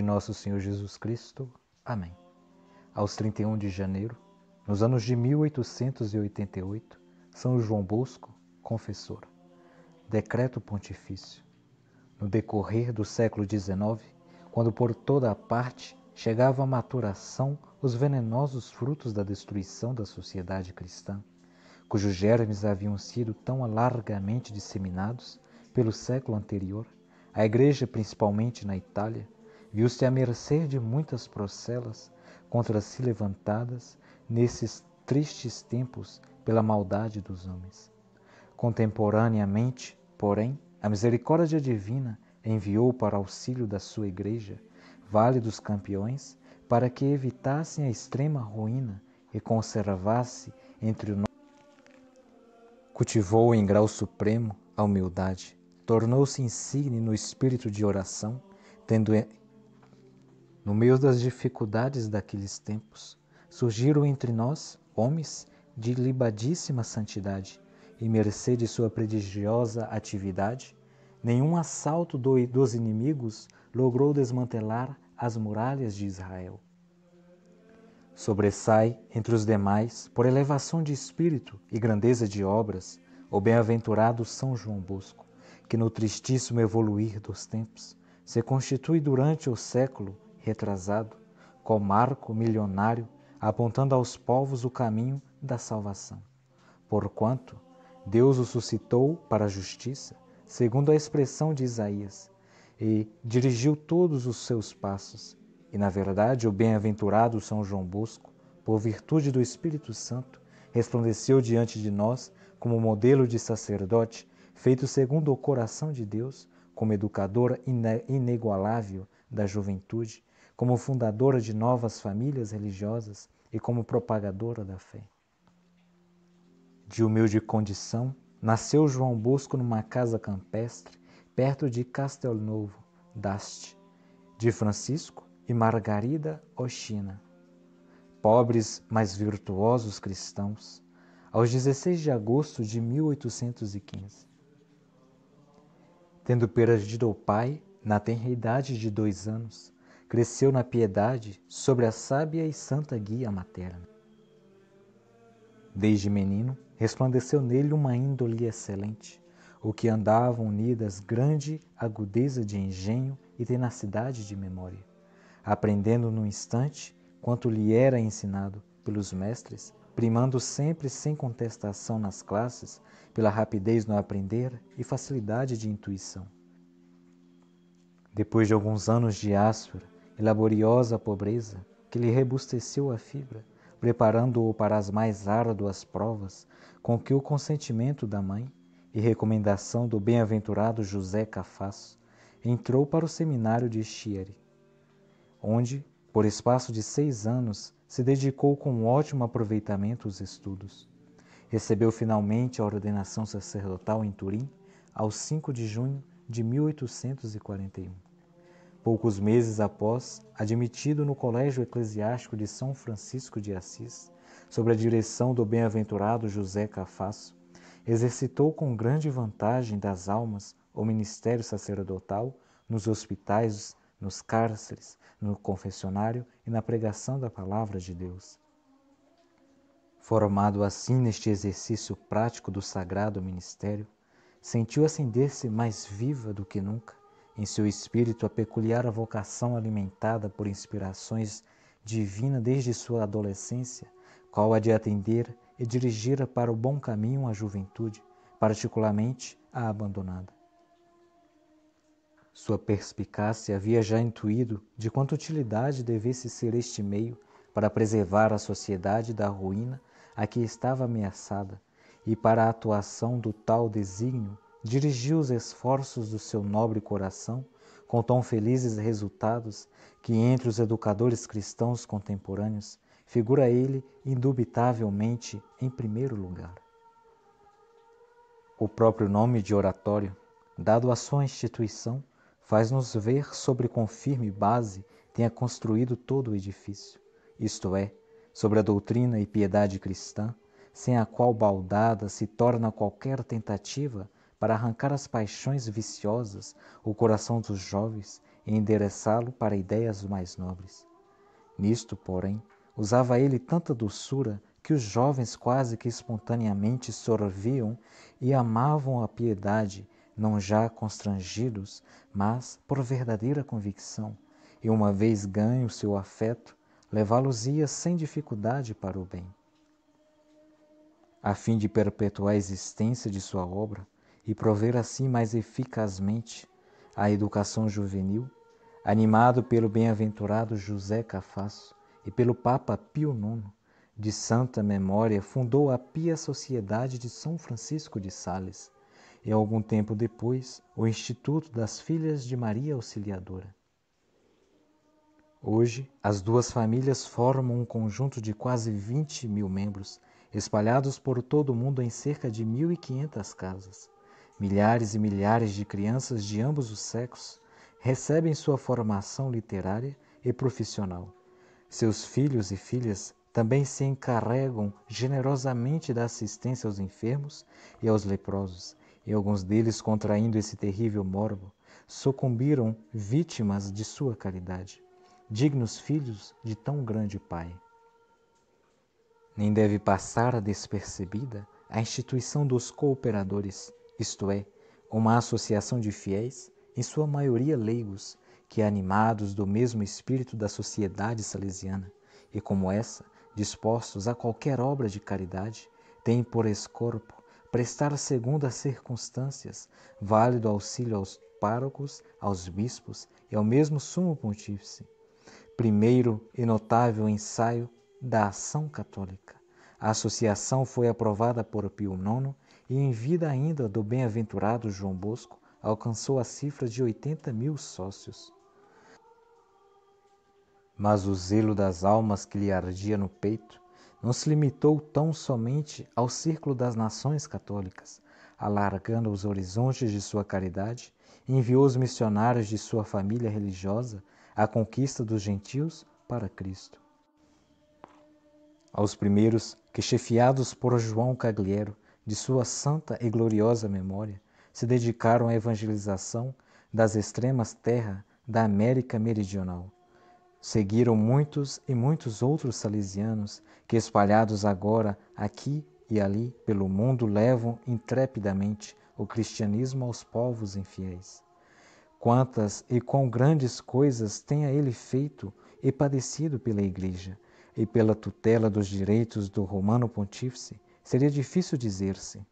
de nosso Senhor Jesus Cristo. Amém. Aos 31 de janeiro, nos anos de 1888, São João Bosco, confessor. Decreto Pontifício. No decorrer do século XIX, quando por toda a parte chegavam à maturação os venenosos frutos da destruição da sociedade cristã, cujos germes haviam sido tão largamente disseminados pelo século anterior, a Igreja, principalmente na Itália, viu-se à mercê de muitas procelas contra si levantadas nesses tristes tempos pela maldade dos homens. Contemporaneamente, porém, a misericórdia divina enviou para auxílio da sua Igreja válidos campeões para que evitassem a extrema ruína e conservasse entre o Cultivou em grau supremo a humildade, tornou-se insigne no espírito de oração, tendo, no meio das dificuldades daqueles tempos, surgiram entre nós homens de ilibadíssima santidade, e mercê de sua prodigiosa atividade, nenhum assalto dos inimigos logrou desmantelar as muralhas de Israel. Sobressai entre os demais, por elevação de espírito e grandeza de obras, o bem-aventurado São João Bosco, que no tristíssimo evoluir dos tempos se constitui durante o século retrasado, com marco milionário, apontando aos povos o caminho da salvação. Porquanto Deus o suscitou para a justiça, segundo a expressão de Isaías, e dirigiu todos os seus passos. E, na verdade, o bem-aventurado São João Bosco, por virtude do Espírito Santo, resplandeceu diante de nós como modelo de sacerdote, feito segundo o coração de Deus, como educador inigualável da juventude, como fundadora de novas famílias religiosas e como propagadora da fé. De humilde condição, nasceu João Bosco numa casa campestre, perto de Castelnovo d'Asti, de Francisco e Margarida Oshina, pobres, mas virtuosos cristãos, aos 16 de agosto de 1815. Tendo perdido o pai, na tenra idade de 2 anos, cresceu na piedade sobre a sábia e santa guia materna. Desde menino, resplandeceu nele uma índole excelente, o que andavam unidas grande agudeza de engenho e tenacidade de memória, aprendendo no instante quanto lhe era ensinado pelos mestres, primando sempre sem contestação nas classes, pela rapidez no aprender e facilidade de intuição. Depois de alguns anos de áspera e laboriosa pobreza, que lhe rebusteceu a fibra, preparando-o para as mais árduas provas, com que o consentimento da mãe e recomendação do bem-aventurado José Cafasso, entrou para o seminário de Chieri, onde, por espaço de 6 anos, se dedicou com ótimo aproveitamento aos estudos. Recebeu finalmente a ordenação sacerdotal em Turim, aos 5 de junho de 1841. Poucos meses após, admitido no Colégio Eclesiástico de São Francisco de Assis, sob a direção do bem-aventurado José Cafasso, exercitou com grande vantagem das almas o ministério sacerdotal nos hospitais, nos cárceres, no confessionário e na pregação da palavra de Deus. Formado assim neste exercício prático do sagrado ministério, sentiu acender-se mais viva do que nunca em seu espírito a peculiar vocação alimentada por inspirações divinas desde sua adolescência, qual a de atender e dirigir para o bom caminho a juventude, particularmente a abandonada. Sua perspicácia havia já intuído de quanta utilidade devesse ser este meio para preservar a sociedade da ruína a que estava ameaçada, e para a atuação do tal desígnio dirigiu os esforços do seu nobre coração com tão felizes resultados que entre os educadores cristãos contemporâneos figura ele indubitavelmente em primeiro lugar. O próprio nome de oratório, dado à sua instituição, faz-nos ver sobre quão firme base tenha construído todo o edifício, isto é, sobre a doutrina e piedade cristã, sem a qual baldada se torna qualquer tentativa para arrancar as paixões viciosas o coração dos jovens e endereçá-lo para ideias mais nobres. Nisto, porém, usava ele tanta doçura que os jovens quase que espontaneamente sorviam e amavam a piedade, não já constrangidos, mas por verdadeira convicção, e uma vez ganho seu afeto, levá-los-ia sem dificuldade para o bem. A fim de perpetuar a existência de sua obra e prover assim mais eficazmente a educação juvenil, animado pelo bem-aventurado José Cafasso e pelo Papa Pio IX, de santa memória, fundou a Pia Sociedade de São Francisco de Sales e, algum tempo depois, o Instituto das Filhas de Maria Auxiliadora. Hoje, as duas famílias formam um conjunto de quase 20.000 membros, espalhados por todo o mundo em cerca de 1.500 casas. Milhares e milhares de crianças de ambos os sexos recebem sua formação literária e profissional. Seus filhos e filhas também se encarregam generosamente da assistência aos enfermos e aos leprosos, e alguns deles, contraindo esse terrível morbo, sucumbiram vítimas de sua caridade, dignos filhos de tão grande Pai. Nem deve passar despercebida a instituição dos cooperadores, isto é, uma associação de fiéis, em sua maioria leigos, que, animados do mesmo espírito da sociedade salesiana, e como essa, dispostos a qualquer obra de caridade, têm por escorpo prestar segundo as circunstâncias válido auxílio aos párocos, aos bispos e ao mesmo sumo pontífice. Primeiro e notável ensaio da ação católica. A associação foi aprovada por Pio IX e, em vida ainda do bem-aventurado João Bosco, alcançou a cifra de 80.000 sócios. Mas o zelo das almas que lhe ardia no peito não se limitou tão somente ao círculo das nações católicas. Alargando os horizontes de sua caridade, enviou os missionários de sua família religiosa à conquista dos gentios para Cristo. Aos primeiros que, chefiados por João Cagliero, de sua santa e gloriosa memória, se dedicaram à evangelização das extremas terras da América Meridional. Seguiram muitos e muitos outros salesianos que, espalhados agora aqui e ali pelo mundo, levam intrepidamente o cristianismo aos povos infiéis. Quantas e quão grandes coisas tenha ele feito e padecido pela Igreja, e pela tutela dos direitos do Romano Pontífice, seria difícil dizer-se.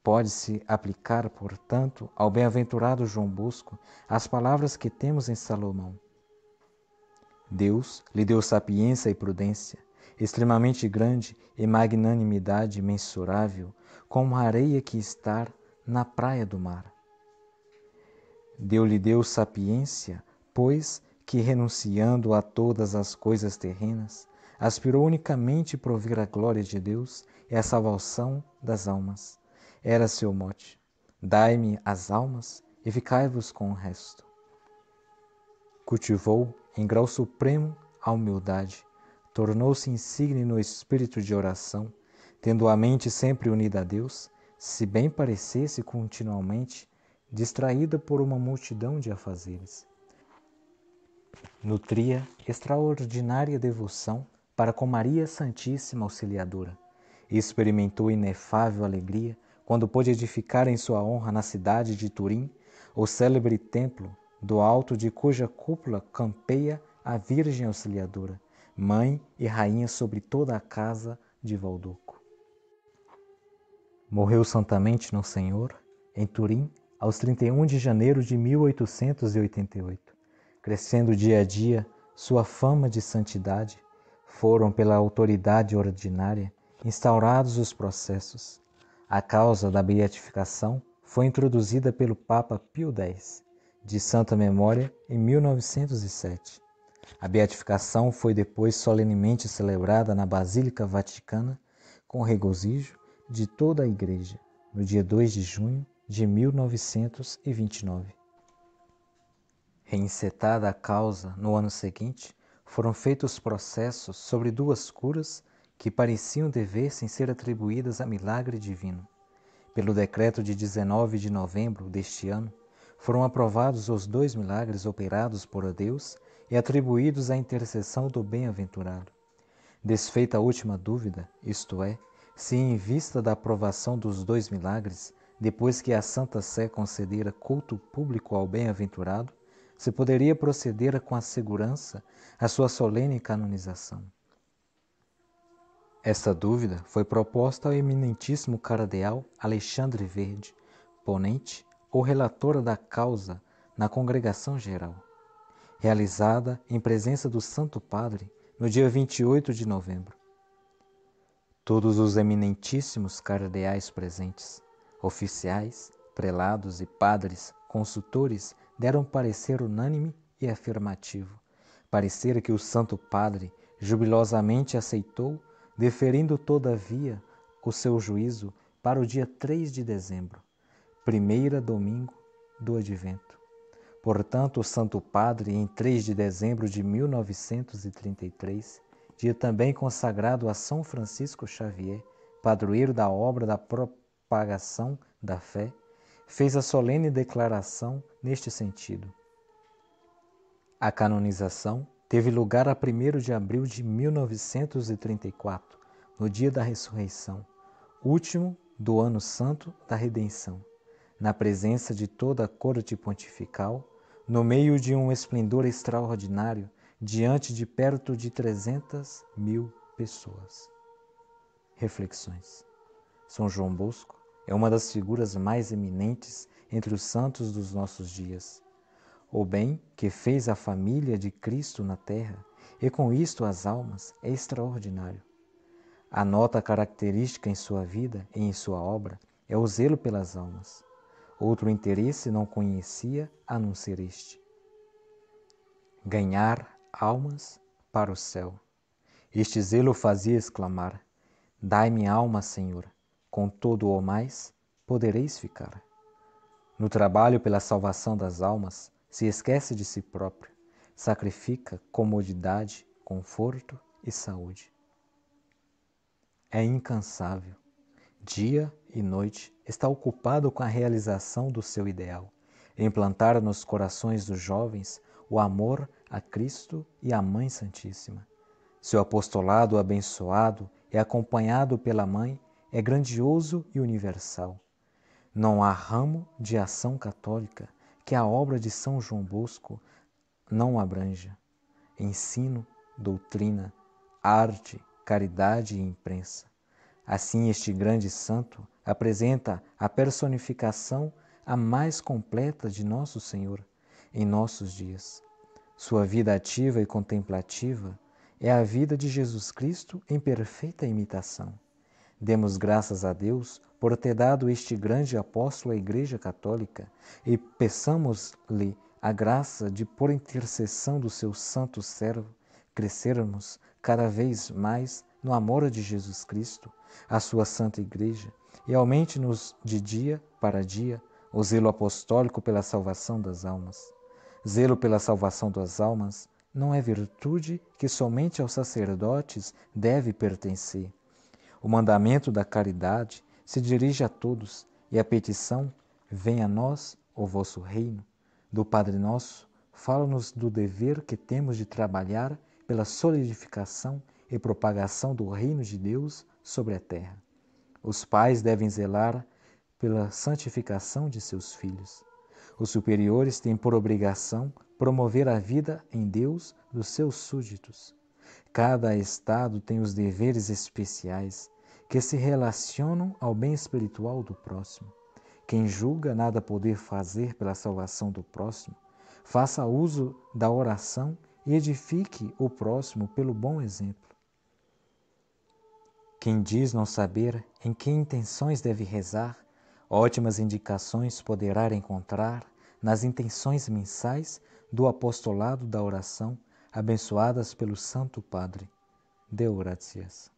Pode-se aplicar, portanto, ao bem-aventurado João Bosco as palavras que temos em Salomão. Deus lhe deu sapiência e prudência, extremamente grande e magnanimidade mensurável, como a areia que está na praia do mar. Deus lhe deu sapiência, pois que, renunciando a todas as coisas terrenas, aspirou unicamente prover a glória de Deus e a salvação das almas. Era seu mote: dai-me as almas e ficai-vos com o resto. Cultivou, em grau supremo, a humildade, tornou-se insigne no espírito de oração, tendo a mente sempre unida a Deus, se bem parecesse continuamente distraída por uma multidão de afazeres. Nutria extraordinária devoção para com Maria Santíssima Auxiliadora e experimentou inefável alegria quando pôde edificar em sua honra na cidade de Turim o célebre templo, do alto de cuja cúpula campeia a Virgem Auxiliadora, mãe e rainha sobre toda a casa de Valdoco. Morreu santamente no Senhor, em Turim, aos 31 de janeiro de 1888. Crescendo dia a dia sua fama de santidade, foram pela autoridade ordinária instaurados os processos. A causa da beatificação foi introduzida pelo Papa Pio X, de santa memória, em 1907. A beatificação foi depois solenemente celebrada na Basílica Vaticana com regozijo de toda a Igreja, no dia 2 de junho de 1929. Reencetada a causa no ano seguinte, foram feitos processos sobre duas curas que pareciam dever-se ser atribuídas a milagre divino. Pelo decreto de 19 de novembro deste ano, foram aprovados os 2 milagres operados por Deus e atribuídos à intercessão do bem-aventurado. Desfeita a última dúvida, isto é, se em vista da aprovação dos 2 milagres, depois que a Santa Sé concedera culto público ao bem-aventurado, se poderia proceder com a segurança à sua solene canonização. Esta dúvida foi proposta ao eminentíssimo cardeal Alexandre Verde, ponente ou relator da causa na Congregação Geral, realizada em presença do Santo Padre no dia 28 de novembro. Todos os eminentíssimos cardeais presentes, oficiais, prelados e padres, consultores, deram parecer unânime e afirmativo, parecer que o Santo Padre jubilosamente aceitou, deferindo todavia o seu juízo para o dia 3 de dezembro, primeira domingo do Advento. Portanto, o Santo Padre, em 3 de dezembro de 1933, dia também consagrado a São Francisco Xavier, padroeiro da obra da propagação da fé, fez a solene declaração neste sentido. A canonização teve lugar a 1º de abril de 1934, no dia da ressurreição, último do ano santo da redenção, na presença de toda a corte pontifical, no meio de um esplendor extraordinário, diante de perto de 300.000 pessoas. Reflexões. São João Bosco é uma das figuras mais eminentes entre os santos dos nossos dias. O bem que fez a família de Cristo na terra, e com isto as almas, é extraordinário. A nota característica em sua vida e em sua obra é o zelo pelas almas. Outro interesse não conhecia a não ser este: ganhar almas para o céu. Este zelo fazia exclamar: dai-me alma, Senhor, com todo o mais podereis ficar. No trabalho pela salvação das almas, se esquece de si próprio, sacrifica comodidade, conforto e saúde. É incansável. Dia e noite está ocupado com a realização do seu ideal, implantar nos corações dos jovens o amor a Cristo e à Mãe Santíssima. Seu apostolado abençoado e acompanhado pela Mãe é grandioso e universal. Não há ramo de ação católica que a obra de São João Bosco não abranja. Ensino, doutrina, arte, caridade e imprensa. Assim, este grande santo apresenta a personificação a mais completa de Nosso Senhor em nossos dias. Sua vida ativa e contemplativa é a vida de Jesus Cristo em perfeita imitação. Demos graças a Deus por ter dado este grande apóstolo à Igreja Católica e peçamos-lhe a graça de, por intercessão do seu santo servo, crescermos cada vez mais no amor de Jesus Cristo, a sua Santa Igreja, e aumente-nos de dia para dia o zelo apostólico pela salvação das almas. Zelo pela salvação das almas não é virtude que somente aos sacerdotes deve pertencer. O mandamento da caridade se dirige a todos, e a petição: venha a nós o vosso reino, do Padre Nosso, fala-nos do dever que temos de trabalhar pela solidificação e propagação do reino de Deus sobre a terra. Os pais devem zelar pela santificação de seus filhos. Os superiores têm por obrigação promover a vida em Deus dos seus súditos. Cada estado tem os deveres especiais que se relacionam ao bem espiritual do próximo. Quem julga nada poder fazer pela salvação do próximo, faça uso da oração e edifique o próximo pelo bom exemplo. Quem diz não saber em que intenções deve rezar, ótimas indicações poderá encontrar nas intenções mensais do apostolado da oração, abençoadas pelo Santo Padre. Deo gratias.